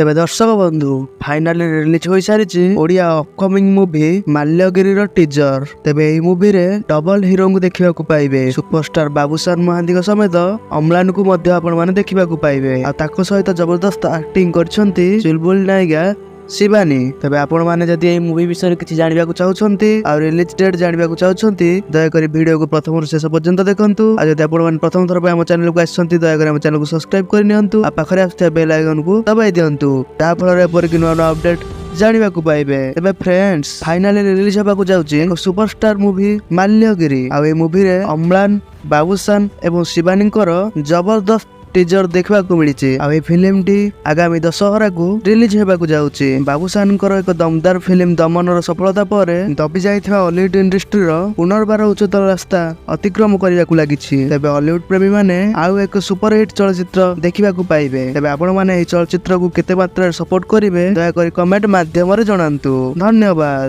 तेबे दर्शक बंधु फाइनाली रिलीज हो सारी Odia upcoming movie Malyagiri teaser. तेबे एही मूवी रे डबल हीरो को देखा पाइबे। सुपरस्टार बाबूशान महांती समेत अम्लान को आपण माने देखा पाइबे। आ ताको सहित जबरदस्त एक्टिंग करछंती चुलबुल नायिका शिवानी। तेबे आपण माने जदि एही मूवी विषय किछि जानिबा को चाहुछंती आ रिलीज डेट जानिबा को चाहुछंती दयाकरी वीडियो को प्रथम शेष पर्यंत देखंतु। आ जदि आपण माने प्रथम थर पे हम चैनल को आछंती दयाकरी हम चैनल को सब्सक्राइब कर नियंतु। आ पाखरे आस्ते बेल आइकन को दबाई दियंतु ता फलरे पर कि नवा अपडेट जानिबा को पाइबे। तेबे फ्रेंड्स फाइनली रिलीज होबा को जाउची सुपरस्टार मूवी माल्यगिरी। आ ए मूवी रे अम्लान बाबूशान एवं शिवानी जबरदस्त टीजर देखा मिली। आ फिल्म टी आगामी दशहरा को रिलीज होगा जाउची। बाबूशान एक दमदार फिल्म दमनर सफलता पर दबी जाइथिबा हॉलीवुड इंडस्ट्री पुनर्बार उच्चतर रास्ता अतिक्रम करने को लगी। तेबे हॉलीवुड प्रेमी माने आउ एक सुपरहिट चलचित्र देखा पाइबे। तेबे आपण माने एही चलचित्र को केते मात्रा सपोर्ट करिवे दया करी कमेंट माध्यम रे जणांतु। धन्यवाद।